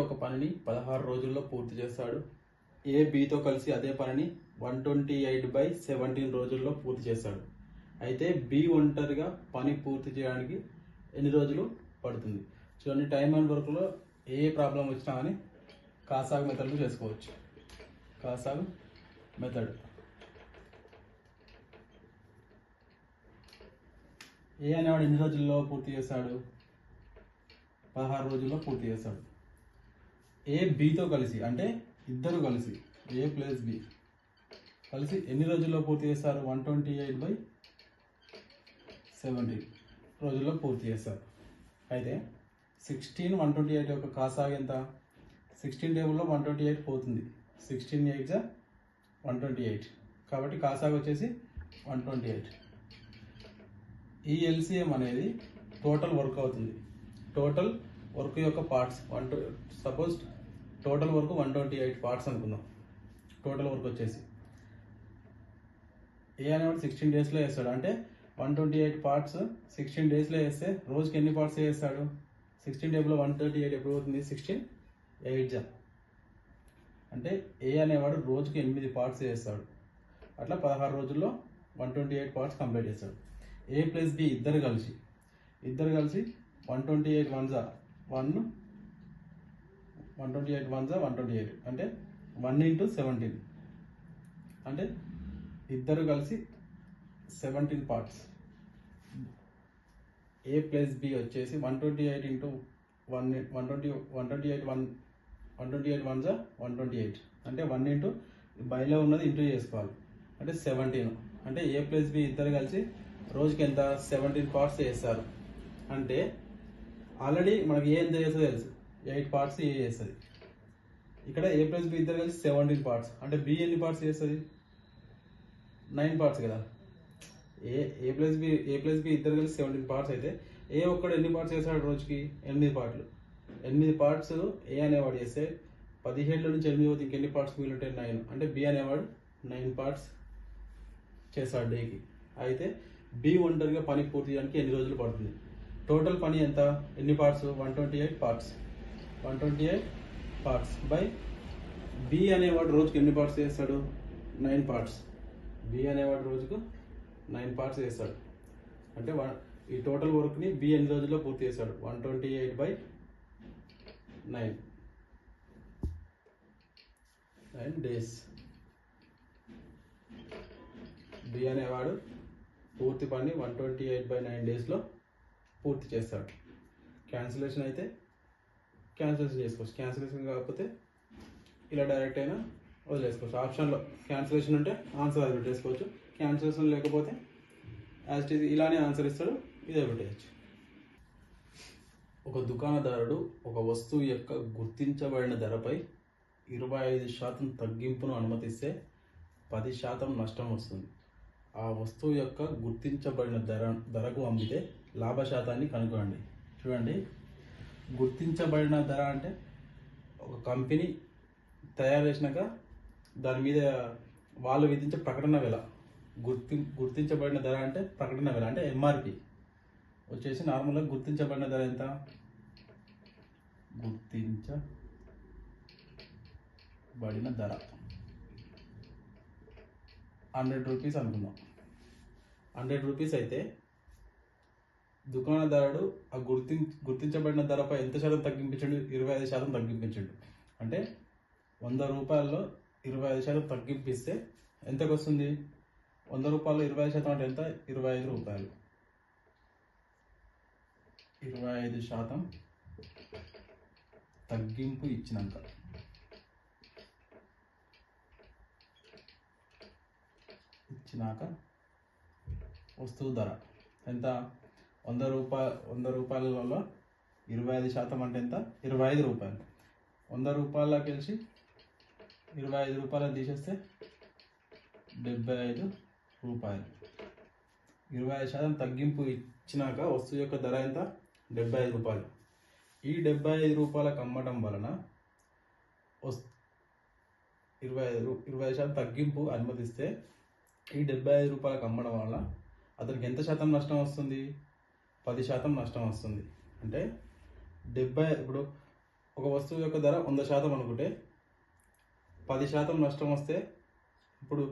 ఒక పనిని 16 రోజుల్లో పూర్తి చేస్తాడు. ఏ బితో కలిసి అదే పనిని 128/17 రోజుల్లో పూర్తి చేస్తాడు. అయితే బి ఒంటరిగా పని పూర్తి చేయడానికి ఎన్ని రోజులు పడుతుంది? చూడండి, టైమ్ అండ్ వర్క్లో ఏ ప్రాబ్లం వచ్చినా కానీ కాసాగు మెథడ్లో చేసుకోవచ్చు. కాసాగు మెథడ్. ఏ అనేవాడు ఎన్ని రోజుల్లో పూర్తి చేస్తాడు? 16 రోజుల్లో పూర్తి చేస్తాడు. ఏ బితో కలిసి, అంటే ఇద్దరు కలిసి ఏ ప్లస్ బి కలిసి ఎన్ని రోజుల్లో పూర్తి చేస్తారు? 128/17 రోజుల్లో పూర్తి చేస్తారు. అయితే 16 128 యొక్క కాసాగు ఎంత? 16 టేబుల్లో 128 పోతుంది. 16 8 128, కాబట్టి కాసాగు వచ్చేసి 128. ఈ ఎల్సిఎం అనేది టోటల్ వర్క్ అవుతుంది. టోటల్ వర్క్ యొక్క parts suppose total work 128 parts అనుకుందాం. టోటల్ వర్క్ వచ్చేసి ఏ అనేవాడు 16 డేస్లో వేస్తాడు. అంటే 128 పార్ట్స్ 16 డేస్లో వేస్తే రోజుకి ఎన్ని పార్ట్స్ వేస్తాడు? 16 టేబుల్లో 138 ఎప్పుడు అవుతుంది? 16 8 అంటే ఏ అనేవాడు రోజుకి 8 పార్ట్స్ వేస్తాడు. అట్లా 16 రోజుల్లో 128 పార్ట్స్ కంప్లీట్ చేస్తాడు. ఏ ప్లస్ బి ఇద్దరు కలిసి 128 1 1 128 1 128 అంటే 1 × 17 అంటే ఇద్దరు కలిసి 17 పార్ట్స్. ఏ ప్లస్ బి వచ్చేసి 128 × 128 1 128 అంటే 1 × బైలో ఉన్నది ఇంటూ చేసుకోవాలి, అంటే 17. అంటే ఏ ప్లస్ బి ఇద్దరు కలిసి రోజుకి ఎంత? 17 పార్ట్స్ చేస్తారు. అంటే ఆల్రెడీ మనకి ఏ ఎంత చేస్తుందో తెలుసు, 8 పార్ట్స్ ఏ చేస్తుంది. ఇక్కడ ఏ ప్లస్ బి ఇద్దరు కలిసి 17 పార్ట్స్, అంటే బి ఎన్ని పార్ట్స్ చేస్తుంది? 9 పార్ట్స్ కదా. ఏ ప్లస్ బి ఇద్దరు కలిసి 17 పార్ట్స్ అయితే ఏ ఒక్కడు ఎన్ని పార్ట్స్ చేస్తాడు రోజుకి? 8 పార్ట్లు. 8 పార్ట్స్ ఏ అనేవాడు చేస్తే 17 నుంచి 8 పోతే ఇంకెన్ని పార్ట్స్ మిగిలితే 9, అంటే బి అనేవాడు 9 పార్ట్స్ చేస్తాడు డేకి. అయితే బి ఒంటరిగా పని పూర్తి చేయడానికి ఎన్ని రోజులు పడుతుంది? టోటల్ పని ఎంత? ఎన్ని పార్ట్స్? 128 పార్ట్స్. 128 పార్ట్స్ బై బి అనేవాడు రోజుకి ఎన్ని పార్ట్స్ చేస్తాడు? 9 పార్ట్స్. బి అనేవాడు రోజుకు 9 పార్ట్స్ చేస్తాడు. అంటే ఈ టోటల్ వర్క్ని బి ఎన్ని రోజుల్లో పూర్తి చేస్తాడు? 128/9 డేస్. బి అనేవాడు పూర్తి పని 128/9 డేస్లో పూర్తి చేస్తాడు. క్యాన్సిలేషన్ అయితే క్యాన్సిలేషన్ చేసుకోవచ్చు, క్యాన్సిలేషన్ కాకపోతే ఇలా డైరెక్ట్ అయినా వదిలేసుకోవచ్చు. ఆప్షన్లో క్యాన్సిలేషన్ ఉంటే ఆన్సర్ అది పెట్టేసుకోవచ్చు, క్యాన్సిలేషన్ లేకపోతే యాజ్ ఇట్ ఈజ్ ఇలానే ఆన్సర్ ఇస్తాడు, ఇదే పెట్టేయచ్చు. ఒక దుకాణదారుడు ఒక వస్తువు యొక్క గుర్తించబడిన ధరపై 25% తగ్గింపును అనుమతిస్తే 10% నష్టం వస్తుంది. ఆ వస్తువు యొక్క గుర్తించబడిన ధరకు అమ్మితే లాభశాతాన్ని కనుగొనండి. చూడండి, గుర్తించబడిన ధర అంటే ఒక కంపెనీ తయారు చేసినాక దాని మీద వాళ్ళు విధించే ప్రకటన వెల. గుర్తించబడిన ధర అంటే ప్రకటన వెల, అంటే ఎంఆర్పి వచ్చేసి నార్మల్గా గుర్తించబడిన ధర ఎంత? గుర్తించబడిన ధర 100 రూపీస్ అనుకుందాం. 100 రూపీస్ అయితే దుకాణదారుడు ఆ గుర్తించబడిన ధరపై ఎంత శాతం తగ్గింపించండు? 25% తగ్గింపించండు. అంటే 100 రూపాయల్లో 25% తగ్గింపిస్తే ఎంతకు వస్తుంది? 100 రూపాయలు 25% అంటే ఎంత? 25 రూపాయలు. 25% తగ్గింపు ఇచ్చినాక వస్తువు ధర ఎంత? 100 రూపాయలలో 25% అంటే ఎంత? 25 రూపాయలు. 100 రూపాయలకి వెళ్ళి 25 రూపాయలు తీసేస్తే 75 రూపాయలు. 25% తగ్గింపు ఇచ్చినాక వస్తువు యొక్క ధర ఎంత? 75 రూపాయలు. ఈ 75 రూపాయలకు అమ్మడం వలన 25% తగ్గింపు అనుమతిస్తే ఈ 75 రూపాయలకు అమ్మడం వల్ల అతనికి ఎంత శాతం నష్టం వస్తుంది? 10% నష్టం వస్తుంది. అంటే ఇప్పుడు ఒక వస్తువు యొక్క ధర 100% అనుకుంటే 10% నష్టం వస్తే ఇప్పుడు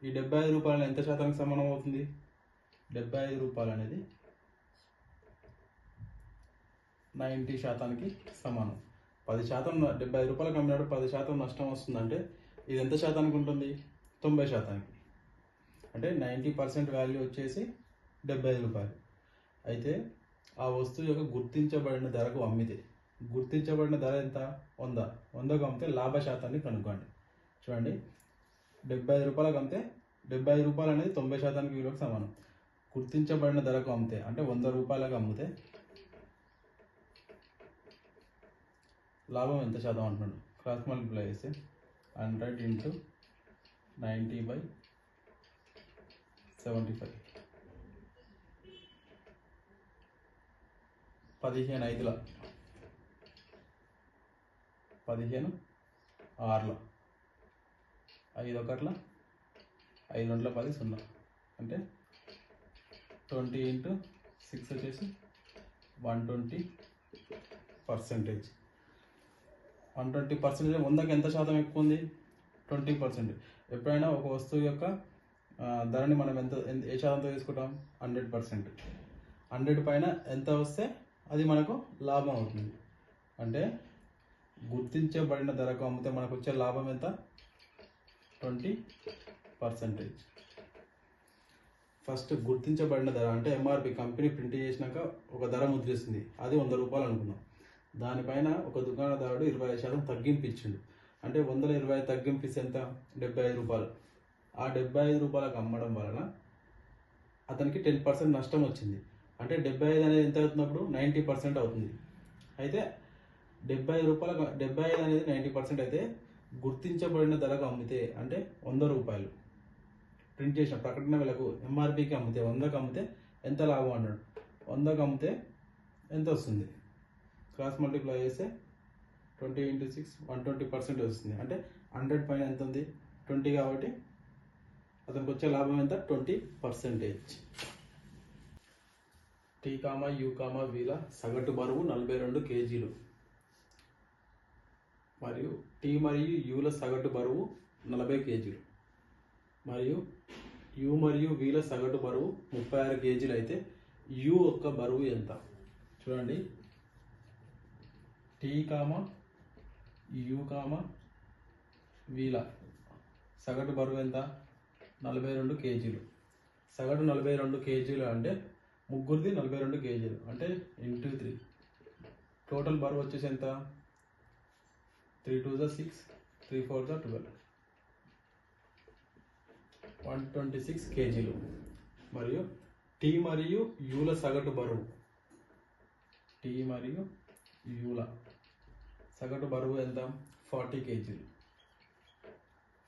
ఈ 75 రూపాయలు ఎంత శాతానికి సమానం అవుతుంది? 75 రూపాయలు అనేది 90% సమానం. 10% 75 రూపాయలకు అమ్మినప్పుడు 10% నష్టం వస్తుందంటే ఇది ఎంత శాతానికి ఉంటుంది? 90%. అంటే 90% వాల్యూ వచ్చేసి 75 రూపాయలు. అయితే ఆ వస్తువు యొక్క గుర్తించబడిన ధరకు అమ్మితే, గుర్తించబడిన ధర ఎంత? 100. 100కు అమ్మితే లాభ శాతాన్ని కనుక్కోండి. చూడండి, 75 రూపాయలకు అమ్మితే 75 రూపాయలు అనేది 90% విలువకు సమానం. గుర్తించబడిన ధరకు అమ్మితే అంటే 100 రూపాయలకు అమ్మితే లాభం ఎంత శాతం అంటున్నాడు? క్రాస్ మల్టిప్లై చేస్తే 100 ఇంటూ 90/75. 15 5ల 15 6ల 5 1ల 5 2ల 10 0. అంటే 20 ఇంటూ 6 వచ్చేసి 120%. 120% 100కి ఎంత శాతం ఎక్కువ ఉంది? 20%. ఎప్పుడైనా ఒక వస్తువు యొక్క ధరని మనం ఏ శాతంతో తీసుకుంటాం? 100%. 100 పైన ఎంత వస్తే అది మనకు లాభం అవుతుంది. అంటే గుర్తించబడిన ధరకు అమ్మితే మనకు వచ్చే లాభం ఎంత? 20%. ఫస్ట్ గుర్తించబడిన ధర అంటే ఎంఆర్పి, కంపెనీ ప్రింట్ చేసినాక ఒక ధర ముద్రిస్తుంది, అది 100 రూపాయలు అనుకుందాం. దానిపైన ఒక దుకాణదారుడు 25% తగ్గింపు ఇచ్చిండు. అంటే 120 తగ్గింపు ఇస్తే ఎంత? 75 రూపాయలు. ఆ 75 రూపాయలకు అమ్మడం వలన అతనికి 10% నష్టం వచ్చింది. అంటే 75 అనేది ఎంత అవుతున్నప్పుడు 90% అవుతుంది. అయితే 75 అనేది 90% అయితే గుర్తించబడిన ధరకు అమ్మితే అంటే 100 రూపాయలు ప్రింట్ చేసిన ప్రకటన విలకు ఎంఆర్పికి అమ్మితే 100కి అమ్మితే ఎంత లాభం అన్నాడు? 100కి అమ్మితే ఎంత వస్తుంది? క్రాస్ మల్టిప్లై చేస్తే 20 ఇంటూ 6 120% వస్తుంది. అంటే 100 పైన ఎంత ఉంది? 20 కాబట్టి అతనికి వచ్చే లాభం ఎంత? 20%. టీ కామా యూ కామా వీల సగటు బరువు 42 కేజీలు మరియు టీ మరియు యూల సగటు బరువు 40 కేజీలు మరియు యూ మరియు వీల సగటు బరువు 36 కేజీలు అయితే యూ యొక్క బరువు ఎంత? చూడండి, టీ కామా యూ కామా వీల సగటు బరువు ఎంత? 42 కేజీలు. సగటు 42 కేజీలు అంటే ముగ్గురిది 42 కేజీలు అంటే ఇంటూ 3. టోటల్ బరువు వచ్చేసి ఎంత? 3 2 6 3 4 12 126 కేజీలు. మరియు టీ మరియు యూల సగటు బరువు, టీ మరియు యూల సగటు బరువు ఎంత? 40 కేజీలు.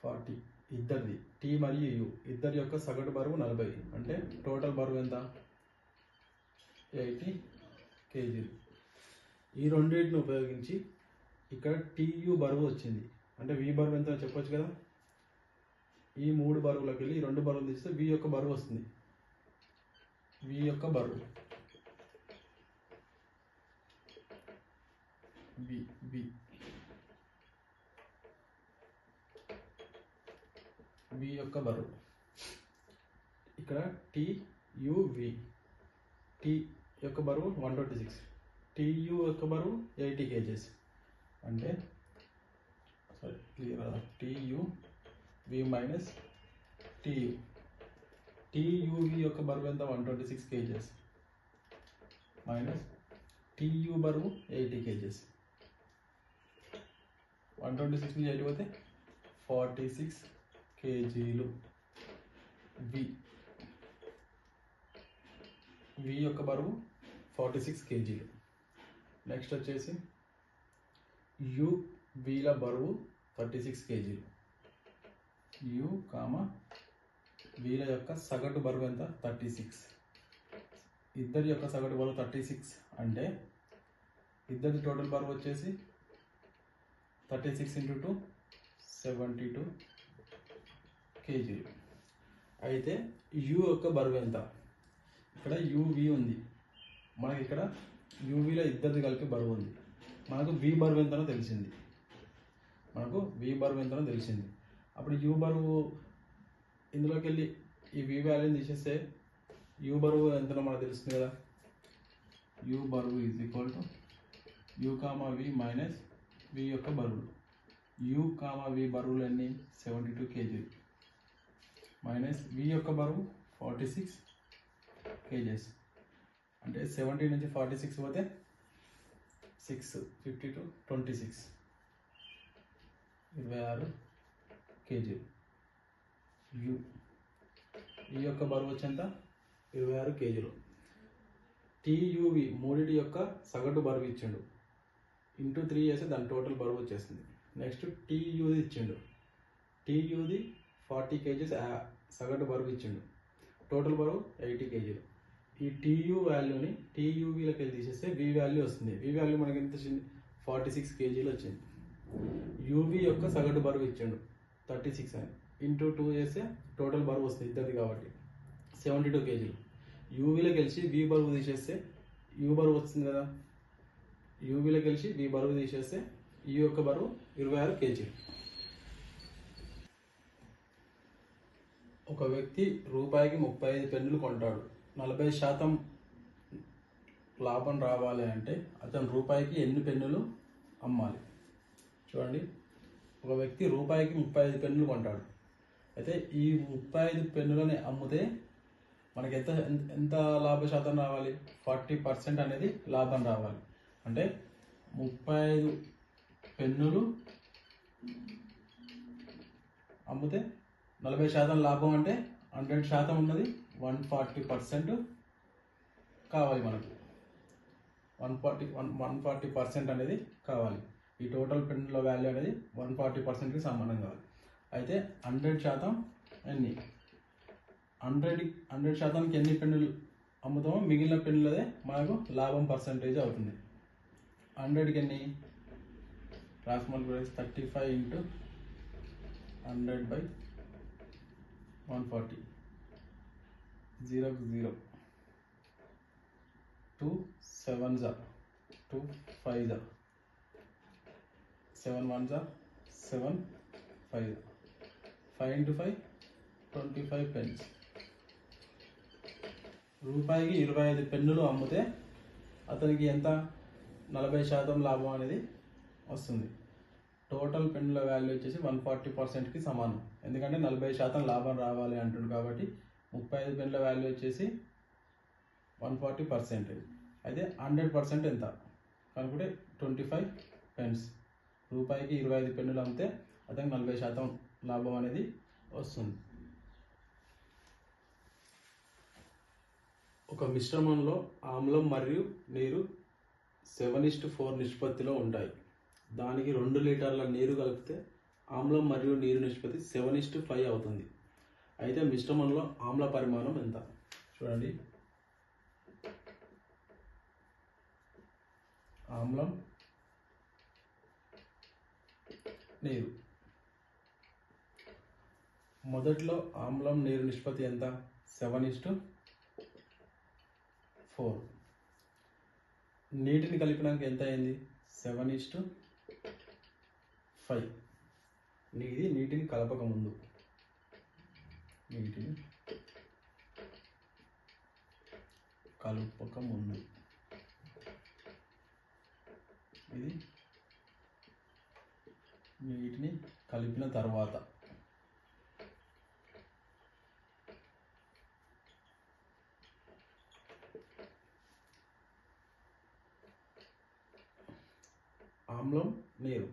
40 ఇద్దరిది, టీ మరియు యూ ఇద్దరి యొక్క సగటు బరువు 40. అంటే టోటల్ బరువు ఎంత? 80 కేజీలు. ఈ రెండింటిని ఉపయోగించి ఇక్కడ టీయూ బరువు వచ్చింది. అంటే వి బరువు ఎంత చెప్పొచ్చు కదా. ఈ 3 బరువులకు వెళ్ళి ఈ 2 బరువులు తీస్తే వి యొక్క బరువు వస్తుంది. వి యొక్క బరువు వి వి వి యొక్క బరువు ఇక్కడ టీయువి. టీ యొక్క బరువు 126, టీయు యొక్క బరువు 80 కేజెస్. అంటే టీయు వి మైనస్ టీయు. టీయువి యొక్క బరువు ఎంత? 126 కేజెస్ మైనస్ టీయు బరువు 80 కేజెస్. 126 నుంచి 80 పోతే 46 కేజీలు. వి యొక్క బరువు 46 కేజీలు. నెక్స్ట్ వచ్చేసి యు వీల బరువు 36 కేజీలు. యు కామా వీల యొక్క సగటు బరువు ఎంత? 36. ఇద్దరి యొక్క సగటు బరువు 36 అంటే ఇద్దరి టోటల్ బరువు వచ్చేసి 36 ఇంటూ 2 72 కేజీలు. అయితే యు యొక్క బరువు ఎంత? ఇక్కడ యువి ఉంది, మనకి ఇక్కడ యువిలో ఇద్దరిది కలిపి బరువు ఉంది. మనకు వి బరువు ఎంతనో తెలిసింది. అప్పుడు యూ బరువు ఇందులోకి వెళ్ళి ఈ వి వాల్యూని తీసేస్తే యూ బరువు ఎంతనో మనకు తెలుస్తుంది కదా. యూ బరువు is equal to U comma V minus V యొక్క బరువులు. యూ కామా వి బరువులు ఎన్ని 72 kg మైనస్ వి యొక్క బరువు 46 kgs. అంటే 70 నుంచి 46 పోతే 6 52 26 26 kg. యూ ఈ యొక్క బరువు వచ్చేంత 26 kg. టీయూవి మూడిటి యొక్క సగటు బరువు ఇచ్చిండు. ఇంటూ 3 చేస్తే దాని టోటల్ బరువు వచ్చేస్తుంది. నెక్స్ట్ టీయూది ఇచ్చిండు. టీయూది 40 kgs సగటు బరువు ఇచ్చిండు. టోటల్ బరువు 80 kg. ఈ టీయూ వాల్యూని టీయూవీలోకి వెళ్ళి తీసేస్తే వి వాల్యూ వస్తుంది. వి వాల్యూ మనకి ఎంత వచ్చింది 46 kg వచ్చింది. యూవి యొక్క సగటు బరువు ఇచ్చిండు 36 అని. ఇంటూ 2 చేస్తే టోటల్ బరువు వస్తుంది ఇద్దరిది కాబట్టి 72 kg. యూవీలోకి వెళ్ళి వి బరువు తీసేస్తే యూ బరువు వస్తుంది కదా. యూవీలోకి వెళ్ళి వి బరువు తీసేస్తే ఈ యొక్క బరువు 26 kg. ఒక వ్యక్తి రూపాయికి 35 పెన్నులు కొంటాడు. 40% లాభం రావాలి అంటే అతను రూపాయికి ఎన్ని పెన్నులు అమ్మాలి? చూడండి, ఒక వ్యక్తి రూపాయికి 35 పెన్నులు కొంటాడు. అయితే ఈ 35 పెన్నులని అమ్మితే మనకి ఎంత లాభ శాతం రావాలి? 40% అనేది లాభం రావాలి. అంటే 35 పెన్నులు అమ్మితే 40% లాభం అంటే 100% ఉన్నది 140% కావాలి మనకు. 140% అనేది కావాలి. ఈ టోటల్ పెన్నుల వాల్యూ అనేది 140%కి సమానం కావాలి. అయితే 100% ఎన్ని 100%కి ఎన్ని పెన్నులు అమ్ముతామో మిగిలిన పెన్నులదే మనకు లాభం పర్సంటేజ్ అవుతుంది. 100కి ఎన్ని cross multiply 35 into 100/140 0కు 0 2 7s 2 5s 7 1s 7 5 5 into 5 25 pence. రూపాయికి 25 పెన్నులు అమ్మితే అతనికి ఎంత 40% లాభం అనేది వస్తుంది. టోటల్ పెన్నుల వాల్యూ వచ్చేసి 140%కి సమానం. ఎందుకంటే 40% లాభం రావాలి అంటుంది కాబట్టి 35 పెన్నుల వాల్యూ వచ్చేసి 140%. అయితే 100% ఎంత కనుకుంటే 25 pence. రూపాయికి 25 పెన్నులు అమ్మితే అతనికి 40% లాభం అనేది వస్తుంది. ఒక మిశ్రమంలో ఆమ్లం మరియు నీరు 7:4 నిష్పత్తిలో ఉంటాయి. దానికి 2 లీటర్ల నీరు కలిపితే ఆమ్లం మరియు నీరు నిష్పత్తి 7:5 అవుతుంది. అయితే మిశ్రమంలో ఆమ్ల పరిమాణం ఎంత? చూడండి, ఆమ్లం నీరు. మొదట్లో ఆమ్లం నీరు నిష్పత్తి ఎంత? 7:4. నీటిని కలిపినాక ఎంత అయింది? 7:5. నీటిని కలపక ముందు, ఇది నీటిని కలిపిన తర్వాత. ఆమ్లం నీరు,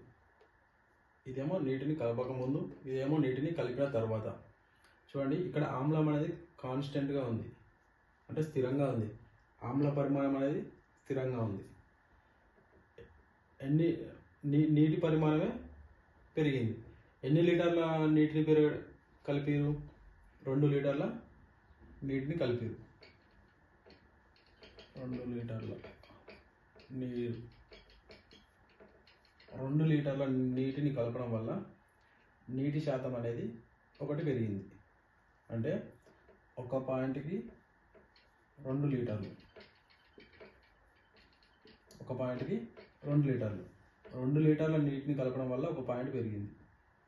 ఇదేమో నీటిని కలపక ముందు, ఇదేమో నీటిని కలిపిన తర్వాత. చూడండి, ఇక్కడ ఆమ్లం అనేది కాన్స్టెంట్గా ఉంది, అంటే స్థిరంగా ఉంది. ఆమ్ల పరిమాణం అనేది స్థిరంగా ఉంది. నీటి పరిమాణమే పెరిగింది. ఎన్ని లీటర్ల నీటిని కలిపిరు? 2 లీటర్ల నీటిని కలిపిరు. 2 లీటర్ల నీరు, 2 లీటర్ల నీటిని కలపడం వల్ల నీటి శాతం అనేది 1 పెరిగింది. అంటే 1 పాయింట్కి 2 లీటర్లు, 1 పాయింట్కి 2 లీటర్లు. 2 లీటర్ల నీటిని కలపడం వల్ల 1 పాయింట్ పెరిగింది,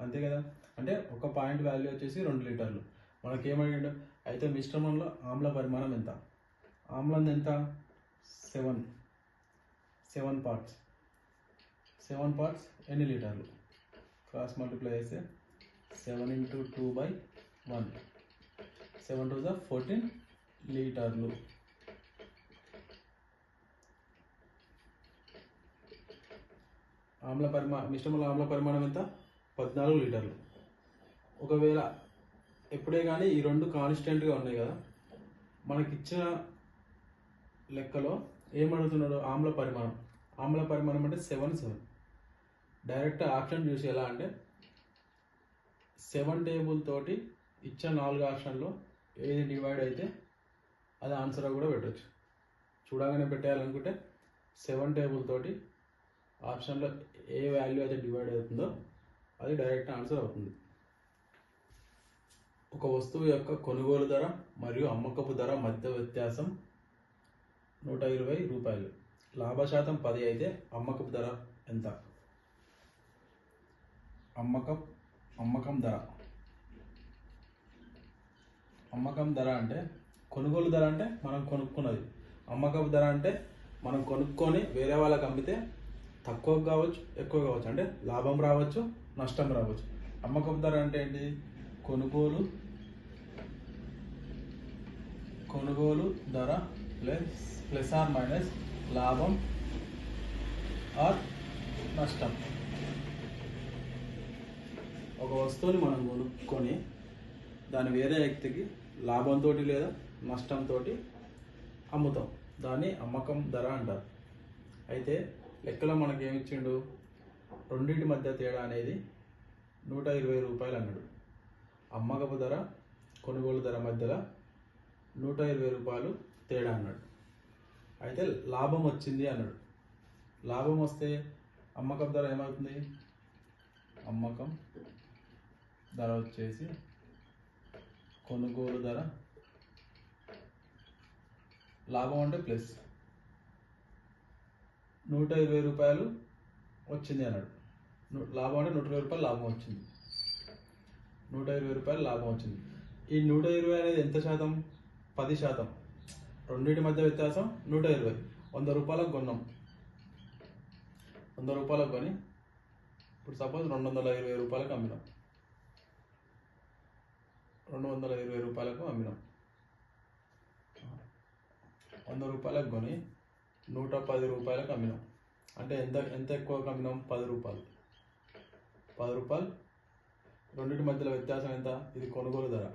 అంతే కదా. అంటే 1 పాయింట్ వాల్యూ వచ్చేసి 2 లీటర్లు. మనకేమడిగాడు, అయితే మిశ్రమంలో ఆమ్ల పరిమాణం ఎంత? ఆమ్లం ఎంత? 7 పార్ట్స్. 7 పార్ట్స్ ఎన్ని లీటర్లు? క్రాస్ మల్టిప్లై చేస్తే 7 × 2/1, 7 × 2 = 14 లీటర్లు. మిశ్రమంలో ఆమ్ల పరిమాణం ఎంత? 14 లీటర్లు. ఒకవేళ ఎప్పుడే కానీ ఈ రెండు కాన్స్టెంట్గా ఉన్నాయి కదా, మనకిచ్చిన లెక్కలో ఏమడుగుతున్నాడు? ఆమ్ల పరిమాణం. ఆమ్ల పరిమాణం అంటే 7. డైరెక్ట్ ఆప్షన్ చూసి ఎలా అంటే 7 టేబుల్ తోటి ఇచ్చిన 4 ఆప్షన్లో ఏది డివైడ్ అయితే అది ఆన్సర్ కూడా పెట్టవచ్చు. చూడగానే పెట్టేయాలనుకుంటే 7 టేబుల్ తోటి ఆప్షన్లో ఏ వాల్యూ అయితే డివైడ్ అవుతుందో అది డైరెక్ట్ ఆన్సర్ అవుతుంది. ఒక వస్తువు యొక్క కొనుగోలు ధర మరియు అమ్మకపు ధర మధ్య వ్యత్యాసం 120 రూపాయలు. లాభశాతం 10 అయితే అమ్మకపు ధర ఎంత? అమ్మకం ధర. అమ్మకం ధర అంటే కొనుగోలు ధర అంటే మనం కొనుక్కున్నది. అమ్మకపు ధర అంటే మనం కొనుక్కొని వేరే వాళ్ళకి అమ్మితే తక్కువ కావచ్చు, ఎక్కువ కావచ్చు, అంటే లాభం రావచ్చు, నష్టం రావచ్చు. అమ్మకపు ధర అంటే ఏంటి? కొనుగోలు ధర ప్లస్ ఆర్ మైనస్ లాభం ఆర్ నష్టం. ఒక వస్తువుని మనం కొనుక్కొని దాన్ని వేరే వ్యక్తికి లాభంతో లేదా నష్టంతో అమ్ముతాం, దాన్ని అమ్మకం ధర అంటారు. అయితే లెక్కలో మనకి ఏమిచ్చిండు? రెండింటి మధ్య తేడా అనేది 120 రూపాయలు అన్నాడు. అమ్మకపు ధర కొనుగోలు ధర మధ్యలో 120 రూపాయలు తేడా అన్నాడు. అయితే లాభం వచ్చింది అన్నాడు. లాభం వస్తే అమ్మకపు ధర ఏమవుతుంది? అమ్మకం ధర వచ్చేసి కొనుగోలు ధర, లాభం అంటే ప్లస్ 120 రూపాయలు వచ్చింది అన్నాడు. లాభం అంటే 120 రూపాయలు లాభం వచ్చింది. 120 రూపాయలు లాభం వచ్చింది. ఈ 120 అనేది ఎంత శాతం? 10%. రెండింటి మధ్య వ్యత్యాసం 120. 100 రూపాయలకు కొన్నాం. 100 రూపాయలకు కొని ఇప్పుడు సపోజ్ 220 రూపాయలకు అమ్మినాం. 220 రూపాయలకు అమ్మినాం. 100 రూపాయలకు కొని 110 రూపాయలకు అమ్మినాం. అంటే ఎంత ఎక్కువగా అమ్మినాం? 10 రూపాయలు. 10 రూపాయలు. రెండింటి మధ్యలో వ్యత్యాసం ఎంత? ఇది కొనుగోలు ధర.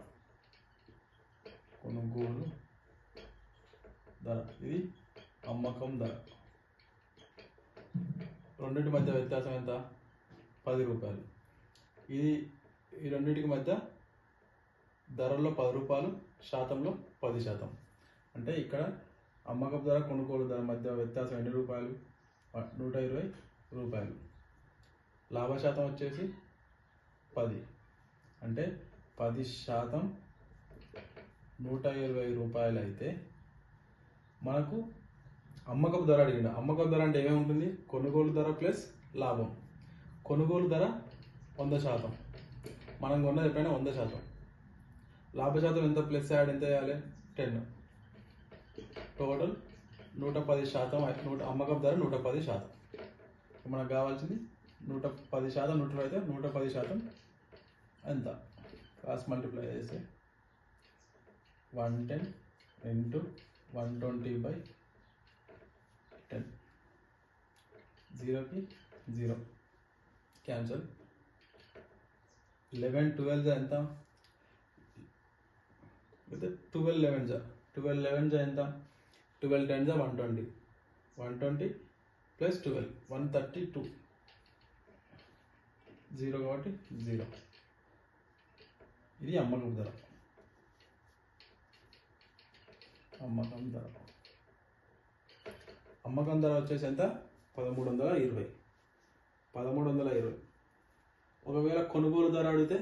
ఇది అమ్మకం ధర. రెండింటి మధ్య వ్యత్యాసం ఎంత? 10 రూపాయలు. ఈ రెండింటికి మధ్య ధరల్లో 10 రూపాయలు, శాతంలో 10%. అంటే ఇక్కడ అమ్మకపు ధర కొనుగోలు ధర మధ్య వ్యత్యాసం ఎన్ని రూపాయలు? 120 రూపాయలు. లాభశాతం వచ్చేసి 10. అంటే 10% 120 రూపాయలు అయితే మనకు అమ్మకపు ధర అడిగిండు. అమ్మకపు ధర అంటే ఏమేమి ఉంటుంది? కొనుగోలు ధర ప్లస్ లాభం. కొనుగోలు ధర 100%. మనం కొన్నది ఎప్పుడైనా 100%. లాభశాతం ఎంత? ప్లస్ యాడ్ ఎంత చేయాలి? 10. టోటల్ 110%. అమ్మకపు ధర 110%. మనకు కావాల్సింది 110%. 100 అయితే 110% ఎంత? క్రాస్ మల్టిప్లై చేస్తే 110 × 120/10. 0కి 0 క్యాన్సల్. 11 12 ఎంత? 12 11 ఎంత? 12 10 120. 120 + 12 132. 0 కాబట్టి 0. ఇది అమ్మకం ధర. అమ్మకం ధర వచ్చేసి ఎంత? 1320. 1320. ఒకవేళ కొనుగోలు ధర అడిగితే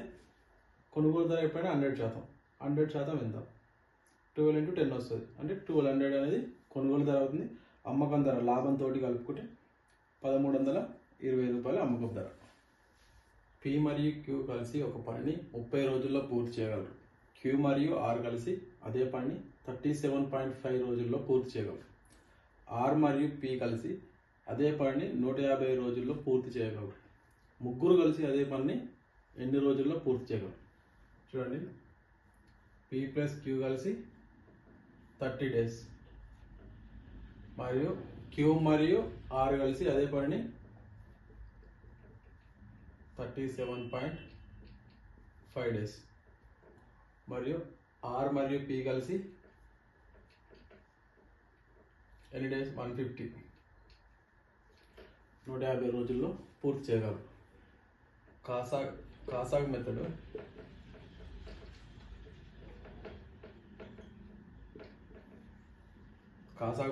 కొనుగోలు ధర ఎప్పుడైనా 100%. 100% ఎంత? 12 × 10 వస్తుంది. అంటే 1200 అనేది కొనుగోలు ధర అవుతుంది. అమ్మకం ధర లాభంతో కలుపుకుంటే 1320 రూపాయలు అమ్మకపు ధర. P మరియు Q కలిసి ఒక పనిని 30 రోజుల్లో పూర్తి చేయగలరు. Q మరియు R కలిసి అదే పనిని 37.5 రోజుల్లో పూర్తి చేయగలరు. R మరియు P కలిసి అదే పనిని 150 రోజుల్లో పూర్తి చేయగలరు. ముగ్గురు కలిసి అదే పనిని ఎన్ని రోజుల్లో పూర్తి చేయగలరు? చూడండి, P ప్లస్ Q కలిసి 30 డేస్ మరియు Q మరియు R కలిసి అదే పనిని 37.5 డేస్ మరియు R మరియు P కలిసి ఎన్ని డేస్? 150 రోజుల్లో పూర్తి చేయగలరు. కాసాగ్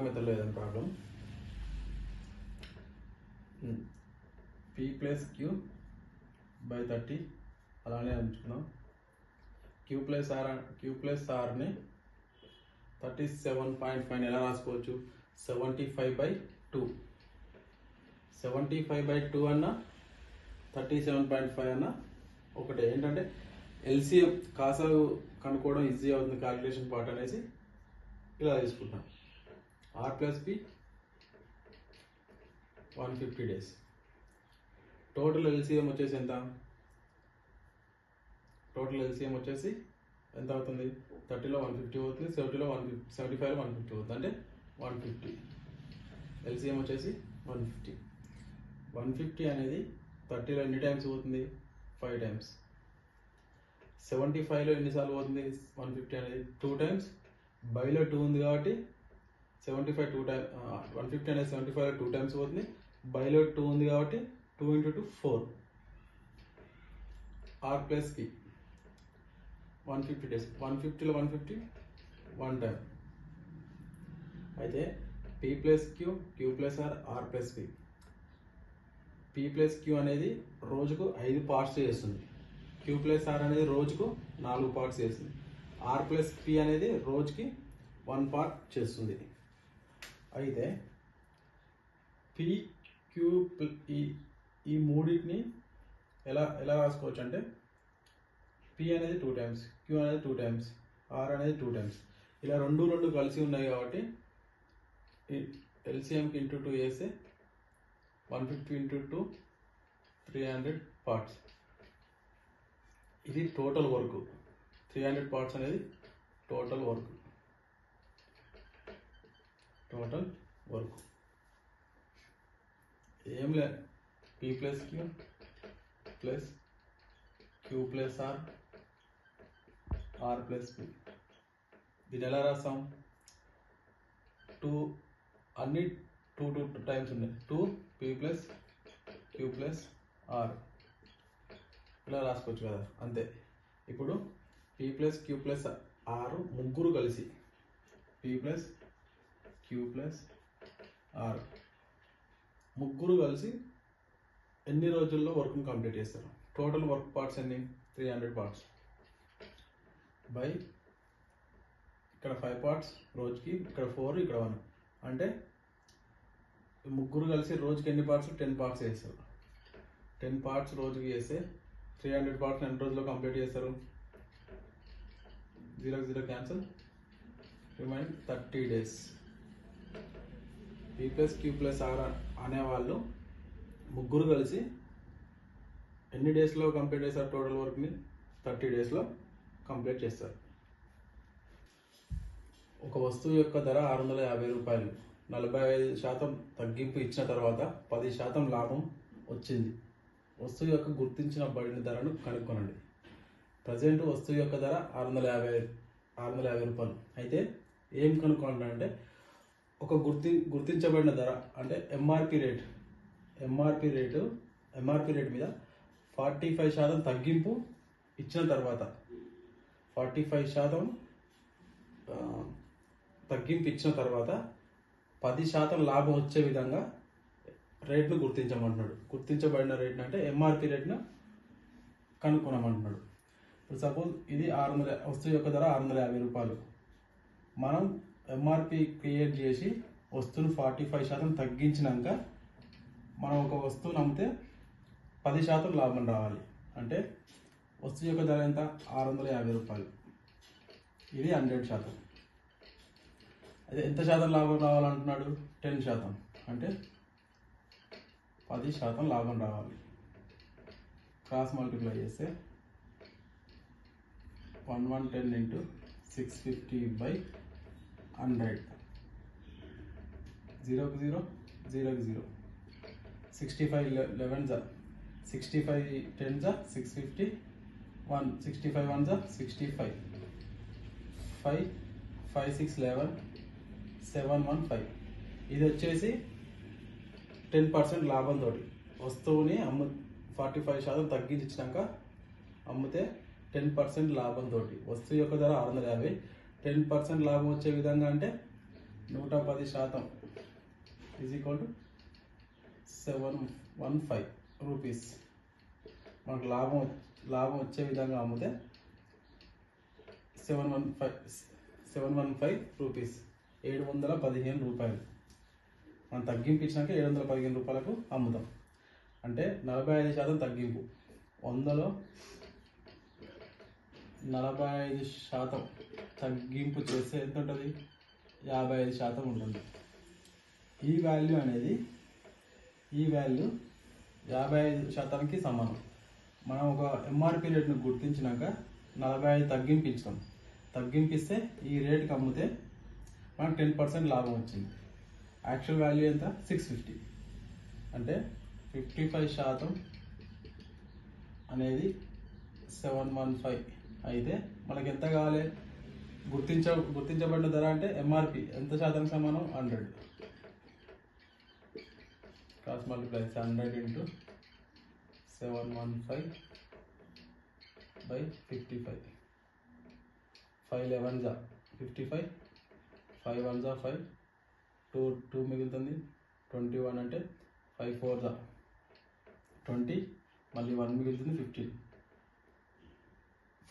మెథడ్ లేదని problem. P plus Q by 30 అలానే ఉంచుకున్నాం. Q ప్లస్ Rని 37.5 ఎలా రాసుకోవచ్చు? 75/2 75/2 అన్న 37.5 అన్న ఒకటే. ఏంటంటే LCM కాసాగు కనుక్కోవడం ఈజీ అవుతుంది, క్యాలిక్యులేషన్ పార్ట్ అనేసి ఇలా తీసుకుంటాం. R plus P 150 days. Total LCM వచ్చేసి ఎంత? ఎంత అవుతుంది? 30లో 150 అవుతుంది, 75లో 150 అవుతుంది, అంటే 150. LCM వచ్చేసి 150. 150 అనేది 30లో ఎన్ని టైమ్స్ పోతుంది? 5 టైమ్స్. 75లో ఎన్నిసార్లు పోతుంది 150 అనేది? 2 టైమ్స్. బైలో 2 ఉంది కాబట్టి 75 2 టైమ్స్. 150 అనేది 75లో 2 టైమ్స్ పోతుంది. బైలో 2 ఉంది కాబట్టి 2 × 2 4. R plus P 150 days. 150లో 150 1 టైం. అయితే P plus Q, Q plus R, R plus P. P plus Q అనేది రోజుకు 5 పార్ట్స్ చేస్తుంది. Q ప్లస్ R అనేది రోజుకు 4 పార్ట్స్ చేస్తుంది. R ప్లస్ P అనేది రోజుకి 1 పార్ట్ చేస్తుంది. అయితే P, Q, ఈ మూడింటిని ఎలా రాసుకోవచ్చు అంటే P అనేది 2 టైమ్స్, Q అనేది 2 టైమ్స్, R అనేది 2 టైమ్స్. ఇలా రెండు కలిసి ఉన్నాయి కాబట్టి LCMకి × 2 వేస్తే 150 × 2 300 పార్ట్స్. ఇది టోటల్ వర్క్. 300 పార్ట్స్ అనేది టోటల్ వర్క్. ఏం లేదు, P plus Q plus Q plus R, R plus P. దీన్ని ఎలా రాస్తాం? 2 అన్ని 2 టైమ్స్ ఉన్నాయి. 2 P plus Q plus R ఇలా రాసుకోవచ్చు కదా, అంతే. ఇప్పుడు P plus Q plus R ముగ్గురు కలిసి P plus Q plus R ముగ్గురు కలిసి ఎన్ని రోజుల్లో వర్క్ని కంప్లీట్ చేస్తారు? టోటల్ వర్క్ పార్ట్స్ ఎన్ని? 300 పార్ట్స్ బై ఇక్కడ 5 పార్ట్స్ రోజుకి, ఇక్కడ 4, ఇక్కడ 1, అంటే ముగ్గురు కలిసి రోజుకి ఎన్ని పార్ట్స్? 10 పార్ట్స్ చేస్తారు. 10 పార్ట్స్ రోజుకి చేస్తే 300 పార్ట్స్ ఎన్ని రోజుల్లో కంప్లీట్ చేస్తారు? 0 0 cancel, remain 30 days. P plus Q plus R అనేవాళ్ళు ముగ్గురు కలిసి ఎన్ని డేస్లో కంప్లీట్ చేస్తారు? టోటల్ వర్క్ని 30 డేస్లో కంప్లీట్ చేస్తారు. ఒక వస్తువు యొక్క ధర 650 రూపాయలు. 45% తగ్గింపు ఇచ్చిన తర్వాత 10% లాభం వచ్చింది. వస్తువు యొక్క గుర్తించబడిన ధరను కనుక్కొనండి. ప్రజెంట్ వస్తువు యొక్క ధర 650 రూపాయలు. అయితే ఏం కనుక్కోవాలంటే ఒక గుర్తించబడిన ధర అంటే ఎంఆర్పి రేట్ మీద 45% తగ్గింపు ఇచ్చిన తర్వాత 45% తగ్గింపు ఇచ్చిన తర్వాత 10% లాభం వచ్చే విధంగా రేట్ను గుర్తించమంటున్నాడు. గుర్తించబడిన రేట్ను అంటే ఎంఆర్పి రేట్ను కనుక్కోనమంటున్నాడు. ఇప్పుడు సపోజ్ ఇది 600, వస్తువు యొక్క ధర 650 రూపాయలు. మనం ఎంఆర్పి క్రియేట్ చేసి వస్తువును 45% తగ్గించినాక మనం ఒక వస్తువుని అమ్మితే 10% లాభం రావాలి. అంటే వస్తువు యొక్క ధర ఎంత? 650 రూపాయలు. ఇది 100%. అదే ఎంత శాతం లాభం రావాలంటున్నాడు? 10%. అంటే 10% లాభం రావాలి. క్రాస్ మల్టిప్లై చేస్తే 1110 ఇంటూ 650/100. 0కి 0, 0కి 0. 65 11 65 10 650. 65 1 65. 5 5 6 11 715. ఇది వచ్చేసి 10% లాభంతో వస్తువుని 45% తగ్గించినాక అమ్మితే 10% లాభంతో వస్తువు యొక్క ధర 650. 10% లాభం వచ్చే విధంగా అంటే 110% ఈజ్ ఈక్వల్ టు 715 రూపీస్. మనకు లాభం వచ్చే విధంగా అమ్మితే 715 రూపీస్, 715 రూపాయలు. మనం తగ్గింపు ఇచ్చినాక 715 రూపాయలకు అమ్ముతాం. అంటే 45% తగ్గింపు. 100లో 45% తగ్గింపు చేస్తే ఎంత ఉంటుంది? 55% ఉంటుంది. ఈ వాల్యూ 55%కి సమానం. మనం ఒక ఎంఆర్పి రేట్ను గుర్తించినాక 45 తగ్గింపించాం. తగ్గింపిస్తే ఈ రేటుకి అమ్మితే మనకు 10% లాభం వచ్చింది. యాక్చువల్ వాల్యూ ఎంత? 650. అంటే 55% అనేది 715 అయితే మనకి ఎంత కావాలి? గుర్తించబడిన ధర అంటే ఎంఆర్పి ఎంత శాతం సమానం? 100. Cross multiply 100 into 715/55. 5 11 55. 5 1 5. 2 మిగులుతుంది. 21 అంటే 5 4 20. మళ్ళీ 1 మిగులుతుంది. 15.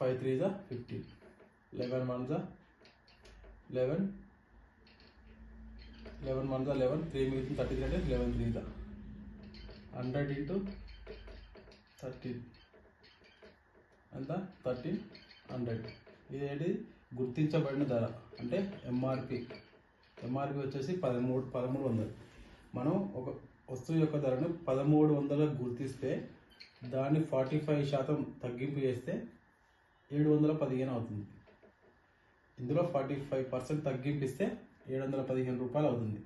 5 3 15. 11 1 11. 11 1 11. 3 మిగులుతుంది. 33 అంటే 11 3 100 ఇంటూ 13 ఎంత? 1300. ఇదేంటి? గుర్తించబడిన ధర అంటే ఎంఆర్పి వచ్చేసి 1300. మనం ఒక వస్తువు యొక్క ధరను 1300 గుర్తిస్తే దాన్ని 45% తగ్గింపు చేస్తే 715 అవుతుంది. ఇందులో 45% తగ్గింపిస్తే 715 రూపాయలు అవుతుంది.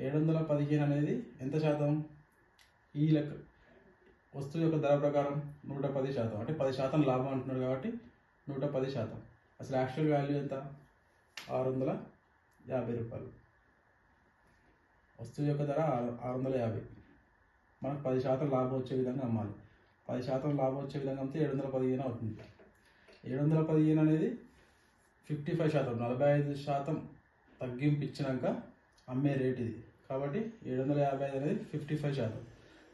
715 అనేది ఎంత శాతం? ఈ లెక్క వస్తువు యొక్క ధర ప్రకారం 110%. అంటే 10% లాభం అంటున్నాడు కాబట్టి 110%. అసలు యాక్చువల్ వాల్యూ ఎంత? 650 రూపాయలు. వస్తువు యొక్క ధర 650. మనకు 10% లాభం వచ్చే విధంగా అమ్మాలి. 10% లాభం వచ్చే విధంగా అమ్మితే 715 అవుతుంది. 715 అనేది 55%, 45% తగ్గింపు ఇచ్చినాక అమ్మే రేట్ ఇది. కాబట్టి 755 అనేది 55%.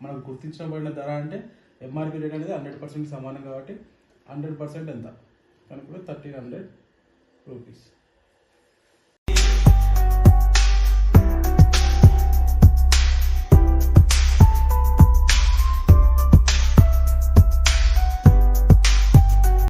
మనకు గుర్తించబడిన ధర అంటే ఎంఆర్పి రేట్ అనేది 100% సమానం కాబట్టి 100% ఎంత కనుక 1300 రూపీస్.